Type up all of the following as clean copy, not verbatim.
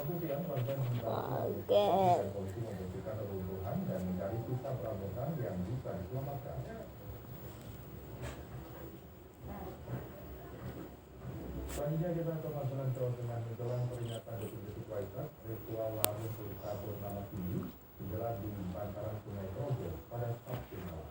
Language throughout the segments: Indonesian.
Kaget. Polisi membersihkan reruntuhan dan mencari sisa perabotan yang bisa diselamatkan. Selanjutnya kita ke Magelang, Jawa Tengah. Menjelang peringatan detik-detik Waisak, ritual larung pelita bernama Tinggi digelar di bantaran Sungai Progo pada Sabtu malam.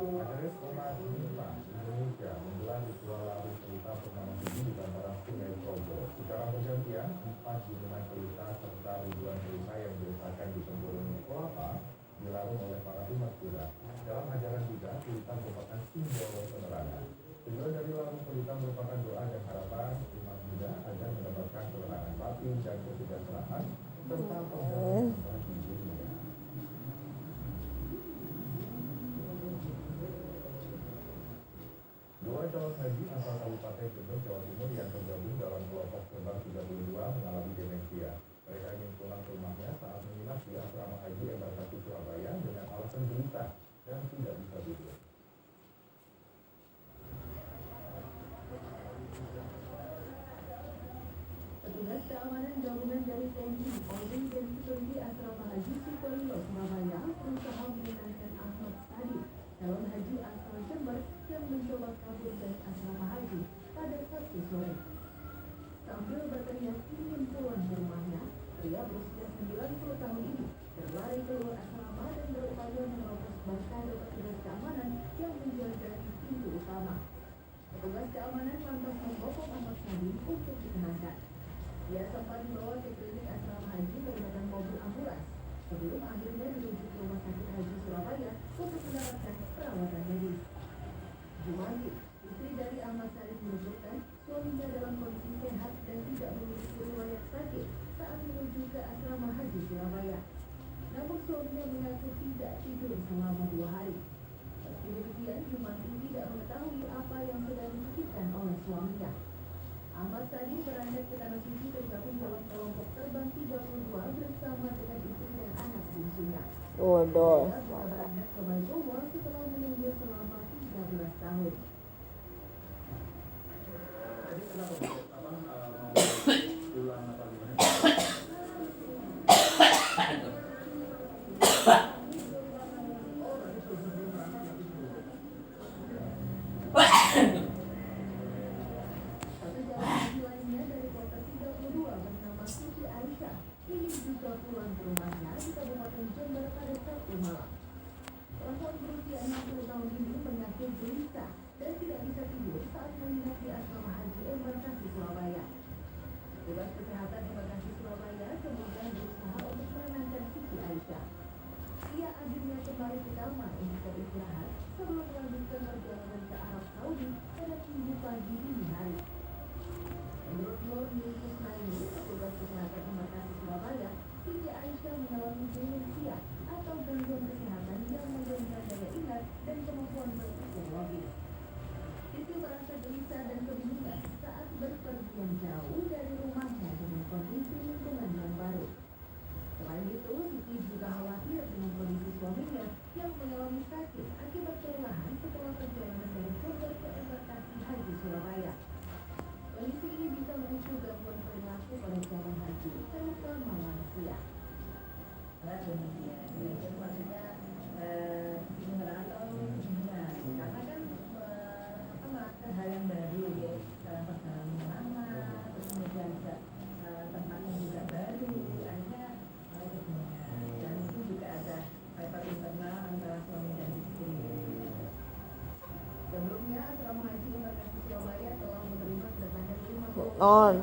Majelis Umat Islam Indonesia menggelar ritual larung pelita bernama Tinggi di bantaran Sungai Progo. Secara bergantian, 4 gunungan pelita serta ribuan pelita yang diletakkan di tempurung kelapa dilarung oleh para umat Buddha. Dalam ajaran Buddha, pelita merupakan simbol penerangan. Tujuan dari larung pelita merupakan doa dan harapan umat Buddha agar mendapatkan ketenangan batin dan kesejahteraan serta perdamaian bagi dunia. Dua calon haji asal Kabupaten Jember, Jawa Timur yang tergabung dalam kelompok terbang 32 mengalami demensia. Mereka ingin pulang ke rumahnya saat menginap di asrama haji Embarkasi Surabaya dengan alasan gelisah dan tidak bisa tidur. Petugas keamanan gabungan dari TNI, Polri, dan Security Asrama Haji Sukolilo Surabaya berusaha menenangkan Ahmad Sadi, calon haji asal Jember yang mencoba kabur dari asrama haji pada Sabtu sore. Sambil berteriak ingin pulang ke rumahnya, pria berusia 90 tahun ini berlari keluar asrama dan berupaya menerobos barikade petugas keamanan yang menjaga di pintu utama. Petugas keamanan lantas membopong Ahmad Sadi untuk ditenangkan. Dia sempat dibawa ke klinik asrama haji menggunakan mobil ambulans sebelum akhirnya dirujuk ke Rumah Sakit Haji Surabaya untuk mendapatkan perawatan medis. Jumanti, istri dari Ahmad Sadi menyebutkan suaminya dalam kondisi sehat dan tidak memiliki riwayat sakit saat menuju ke asrama haji Surabaya. Namun suaminya mengaku tidak tidur selama 2 hari. Meski demikian, Jumanti tidak mengetahui apa yang sedang dipikirkan oleh suaminya. Ahmad Sadi berangkat ke Tanah Suci tergabung dalam kelompok terbang 32 bersama dengan istri dan anak bungsunya. Waduh. Dia bisa berangkat ke Baikonur setelah menunggu selama 13 tahun. Jadi kenapa mau pulang apa gimana? Pulang ke rumahnya di Kabupaten Jember pada Sabtu malam. Perempuan berusia 60 tahun ini mengaku gelisah dan tidak bisa tidur saat menginap di asrama haji Embarkasi Surabaya. Petugas kesehatan Embarkasi Surabaya kemudian berusaha untuk menenangkan Siti Aisyah. Ia akhirnya kembali ke kamar untuk beristirahat sebelum melanjutkan perjalanan ke Arab Saudi pada Minggu pagi dini hari. Menurut Nur Ismaili, petugas kesehatan Embarkasi Surabaya, Siti Aisyah mengalami demensia atau gangguan kesehatan yang menurunkan daya ingat dan kemampuan berpikir logis. Siti merasa gelisah dan kebingungan saat berpergian jauh dari rumahnya dengan kondisi lingkungan yang baru. Selain itu, Siti juga khawatir dengan kondisi suaminya yang mengalami sakit akibat kelelahan setelah perjalanan dari Jember ke Embarkasi Haji Surabaya. Kondisi ini bisa memicu gangguan perilaku pada calon haji, terutama lansia. Demensia, itu maksudnya gimana atau gimana? Karena kan melakukan hal yang baru ya, dalam perjalanan lama, terus kemudian juga tempatnya juga baru, akhirnya kebingungan. Dan itu juga ada rapat internal antara suami dan istri. Sebelumnya, asrama haji Embarkasi Surabaya telah menerima kedatangan 5 On.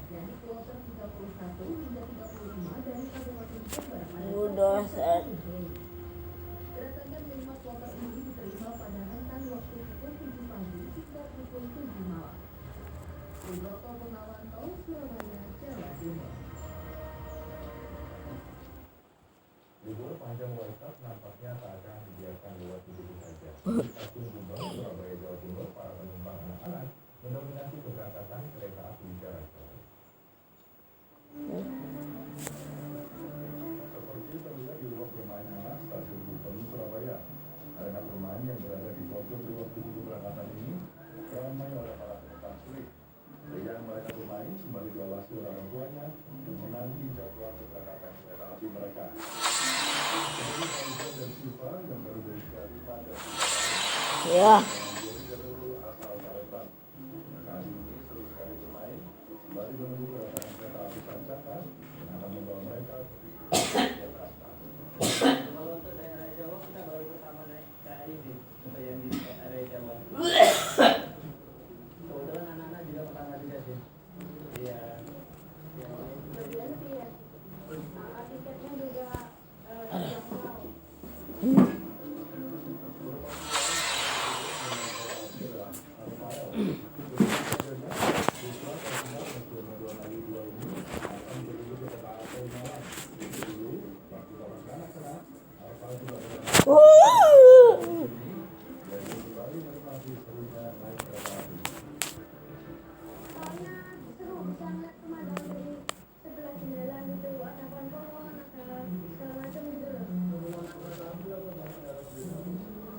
yakni kloter 31 hingga 35 dari Kabupaten Jember pada Udah set. Kedatangan 5 kloter ini diterima pada rentan waktu pukul 7 pagi hingga pukul 7 malam. Widoto Purnawanto, Surabaya, Jawa Timur. Libur panjang Waisak nampaknya tak akan dibiarkan lewat begitu saja. Di stasiun Gubeng, Surabaya, Jawa Timur, para penumpang anak-anak mendominasi keberangkatan kereta api jarak jauh. Seperti terlihat di ruang bermain anak stasiun Gubeng, Surabaya. Arena bermain yang berada di pojok ruang tunggu keberangkatan ini ramai oleh para penumpang sulit. Yang bantuan keberangkatan kereta api mereka. Jadi Kaisar dan Siva yang baru berusia 5 dan 3 tahun Ya. menjadi jalur asal Palembang. Kali ini seru sekali bermain sembari menunggu kedatangan kereta api Sancaka yang akan membawa mereka ke Jakarta. Kalau untuk daerah Jawa kita baru pertama naik KAI sih, untuk yang di area Jawa. Kebetulan anak-anak juga pertama juga sih. Iya. Kemudian sih ya, tiketnya juga yang mau. Soalnya seru bisa ngeliat pemandangan dari sebelah jendela gitu, ada pohon-pohon, ada segala macam gitu loh.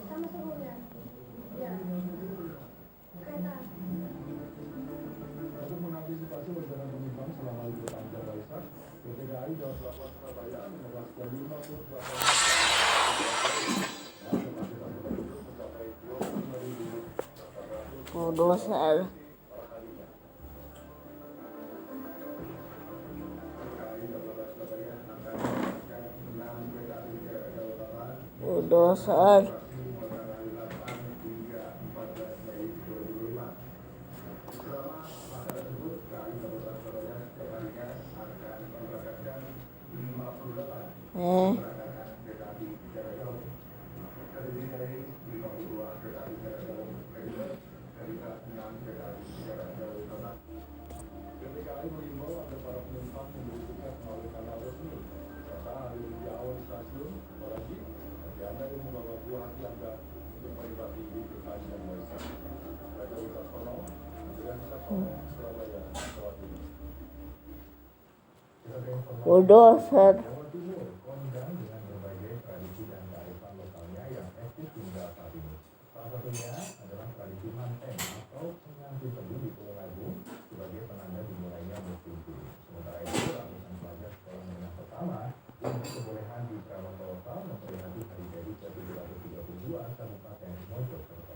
Sama serunya. Ya. Kereta. Untuk mengantisipasi lonjakan penumpang selama libur panjang Waisak, PT KAI Daob 8 Surabaya menewaskan 58 kapasitas penduduk mencapai 25.800 Bulldozer. per harinya. KAI Daob 8 Surabaya akan menambahkan 6 kereta api jarak jauh utama Bulldozer. operasi mulai dari 8 hingga 14 Mei 2025. Selama masa tersebut, KAI Daob 8 Surabaya setiap harinya akan memberangkatkan 58 keberangkatan kereta api jarak jauh. Terdiri dari 52 kereta api jarak jauh reguler dan juga 6 kereta api jarak jauh utama. PT KAI mengimbau agar para penumpang membeli tiket melalui kanal resmi serta hadir di awal stasiun, apalagi bagi Anda yang membawa buah hati Anda untuk menikmati libur panjang Waisak. Raja Wicaksono, Andreas Wicaksono, Surabaya, Jawa Timur. Kita ke informasi Bulldozer. Jawa Timur kondang dengan berbagai tradisi dan kearifan lokalnya yang eksis hingga saat ini. Salah satunya adalah tradisi manten atau pengantin tebu di Tulungagung sebagai penanda dimulainya musim semi. Sementara itu, ratusan pelajar sekolah menengah pertama yang berkebolehan di Tramontosa memperingati hari jadi ke-732 Kabupaten Mojokerto.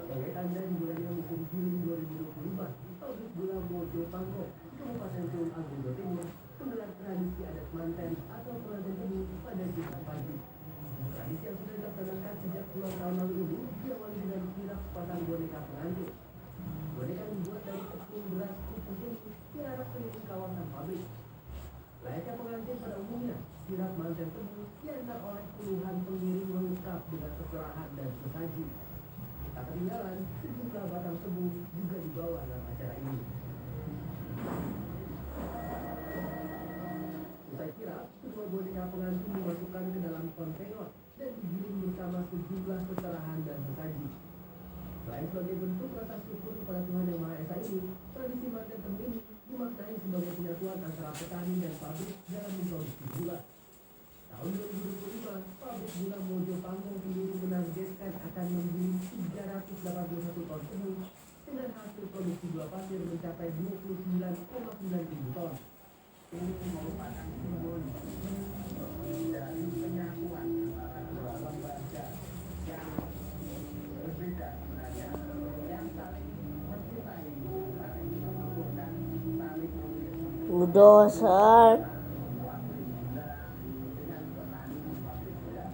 Sebagai tanda dimulainya musim Juli 2025, pabrik gula Mojo Pangkok, Kabupaten Tulung Agung, Jawa Timur, menggelar tradisi adat manten atau pengantin tebu pada Jumat pagi. Tradisi yang sudah dilaksanakan sejak puluhan tahun lalu ini diawali dengan kirap pasang boneka pengantin. Boneka dibuat dari tepung beras putih ini diarak keliling kawasan pabrik. Layaknya pengantin pada umumnya, kirap manten tebu diantar oleh puluhan pengiring lengkap dengan keserahan dan sesaji. Tak ketinggalan, sejumlah batang tebu juga dibawa dalam acara ini. Usai kirap, kedua boneka pengantin dimasukkan ke dalam kontainer dan digiring bersama sejumlah seserahan dan sesaji. Selain sebagai bentuk rasa syukur kepada Tuhan Yang Maha Esa ini, tradisi manten tebu ini dimaknai sebagai penyatuan antara petani dan pabrik dalam memproduksi gula. Tahun 2025, pabrik gula Mojo Pangkok sendiri menargetkan akan membidik 381 ton tebu dengan hasil produksi gula pasir mencapai 29,9 ton. Ini merupakan simbol dari penyatuan antara dua lembaga yang berbeda sebenarnya, yang saling mencintai, saling membutuhkan, saling memiliki Bulldozer. dengan petani pabrik gula.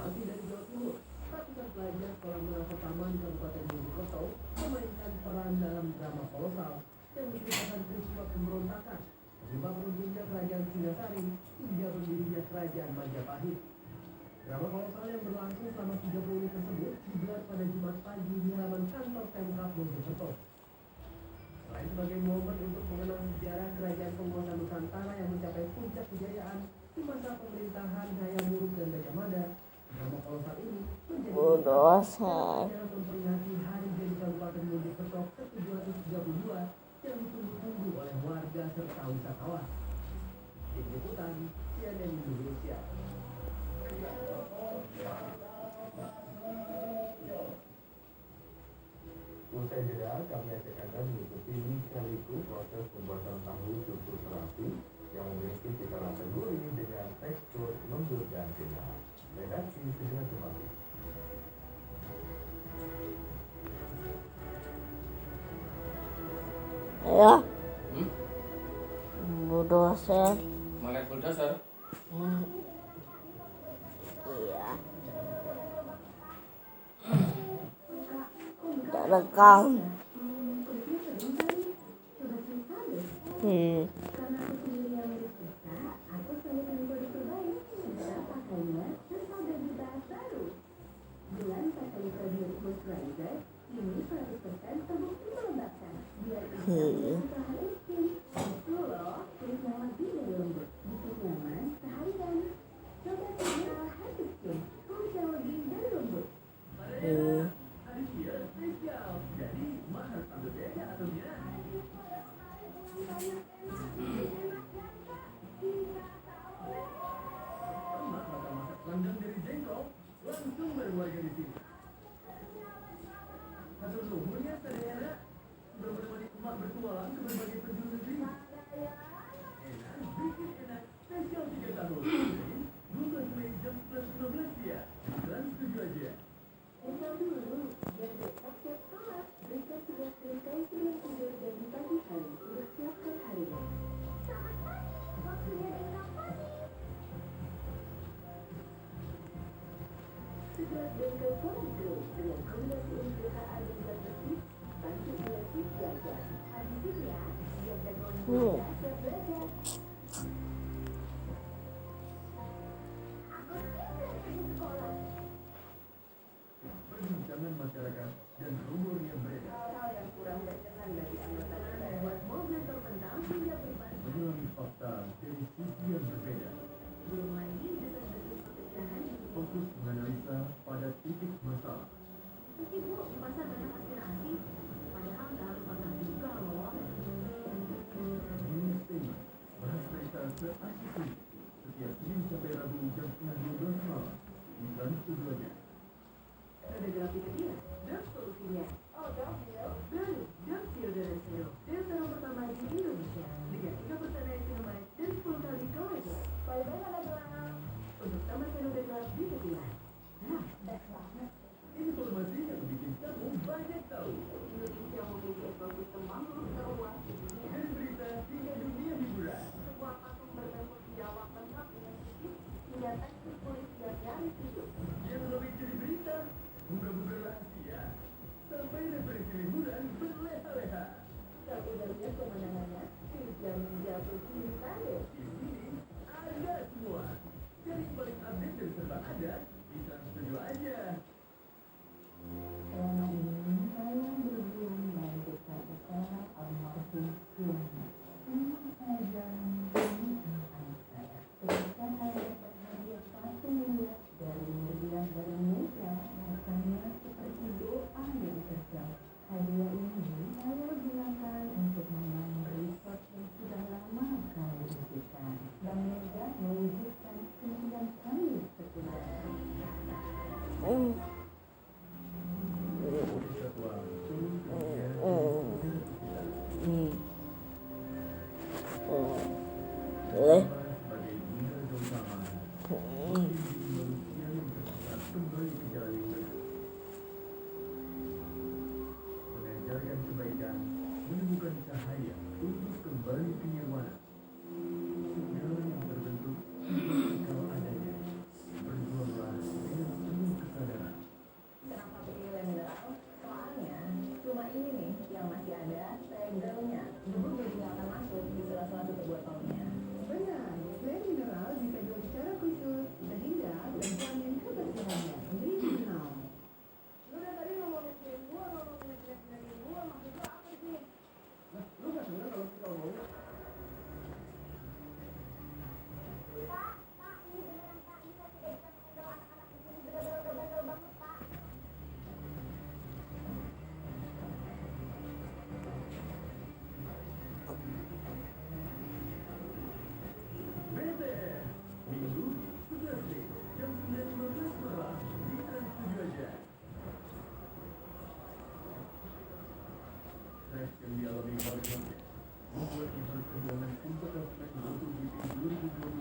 Masih dari Jawa Timur, ratusan pelajar sekolah menengah pertama di Kabupaten Mojokerto memainkan peran dalam drama kolosal yang menceritakan peristiwa pemberontakan penyebab runtuhnya kerajaan Singasari hingga berdirinya kerajaan Majapahit. Drama kolosal yang berlangsung selama 30 menit tersebut digelar pada Jumat pagi di halaman kantor Pemkab Mojokerto. Selain sebagai momen untuk mengenang sejarah kerajaan penguasa Nusantara yang mencapai puncak kejayaan di masa pemerintahan Hayam Wuruk dan Gajah Mada. Drama kolosal ini menjadi Bulldozer. acara memperingati Hari Jadi Kabupaten Mojokerto ke-732 yang ditunggu-tunggu oleh warga serta wisatawan. Tim Liputan CNN Indonesia. Usai jeda, kami ajak Anda mengikuti lika-liku proses pembuatan tahu susu terasi yang memiliki cita rasa gurih dengan tekstur lembut dan kenyal. Redaksi segera kembali. Ya. Bulldozer. Melek bulldozer. Iya. Udah rekam. Karena aku sendiri yang mirip kita, aku selalu beli produk terbaik. Segera pakainya dan pada dibahas baru. Dengan Pakalika Beauty Moisturizer, ini 100% terbukti melembabkan. Biar kita tahan skin. Itu loh, kulitnya lebih dari lembut. Bikin nyaman seharian. Coba coba Happy Skin, kulit yang lebih dari lembut. Hari dia spesial. Jadi, mahal sambil beda atau tidak? Emak masak rendang dari jengkol, langsung berwarga di sini. Hasil nuhunnya saudara, berbalik emak bertualang ke berbagai penjuru negeri. Enak, bikin enak, spesial 3 tahun. Jadi, 12 Mei jam 11.15 ya. Dan setuju aja. Esok dulu, biar besok siap sholat. Berita sudah selesai sebelum tidur dan di pagi hari untuk siapkan harinya. Selamat pagi, waktunya dengan pagi. Segelas bengkel Poligo dengan kombinasi NPH dan zat besi, bantu imunisasi belajar. Habisin ya, biar jagoan muda siap belajar. Aku siap belajar di sekolah. Perbincangan masyarakat dan rumor yang beredar Hal yang kurang berkenan bagi anggota DPR membuat mobil terbentang hingga berban. menyelami fakta dari sisi yang berbeda. Belum lagi desas-desus perpecahan. Fokus menganalisa pada titik masalah. Tapi Bu, masa banyak aspirasi? Padahal nggak harus pasang juga loh. News Statement, bahas berita se-Asyik ini. Setiap Senin sampai Rabu jam 6.12 malam. Di Trans Studio-nya. Ada grafik kecil dan solusinya. Oh, Downhill. Baru, Downhill dari Zero. Dan serum pertama di Indonesia. Dengan 3% niacinamide dan 10 kali collagen. Bye-bye mana gelang. Untuk tambahkan udah gelas di sebelah. Nah, best banget. Informasi yang bikin kamu banyak tahu. Indonesia memiliki ekosistem mangrove terluas di dunia. Dari berita hingga dunia hiburan. Sebuah patung berbentuk biawak lengkap dengan sedikit hingga tekstur kulit yang nyaris hidup. Yang lebih jadi berita, buka-buka rahasia, sampai referensi liburan berleha-leha. Kalau udah lihat pemandangannya, dijamin jatuh cinta deh. Di sini ada semua. Cari yang paling update dan serba ada di Trans Studio aja. Selama ini saya berbulan dan besar-besaran almarhum suami. Semua saya jalani demi anak-anak saya. Ketika saya dapat hadiah patung miliar dari Meriah dari Indonesia, rasanya seperti doa yang terjawab. Hadiah ini saya gunakan untuk membangun resort yang sudah lama kami impikan. Bank Mega mewujudkan 9 kali setelah Wisata langsung dunia sebagai bunda keutamaan. Manusia yang tersesat kembali ke jalan yang benar. Mengajarkan kebaikan, menemukan cahaya untuk kembali ke nirwana. Segala yang terbentuk kalau adanya. Berjuanglah dengan penuh kesadaran. Kenapa pilih lem mineral? Soalnya cuma ini nih yang masih ada segelnya. Debu jadi nggak akan masuk di sela-sela tutup botolnya. Benar, lem mineral disegel secara khusus sehingga terjamin kebersihannya. Original. Lu dari tadi ngomongin krim gua, ngomongin krim dari gua, maksud lu apa sih? Nah, lu yang dialami Mario membuat Ivan kehilangan 4 atlet MotoGP 2022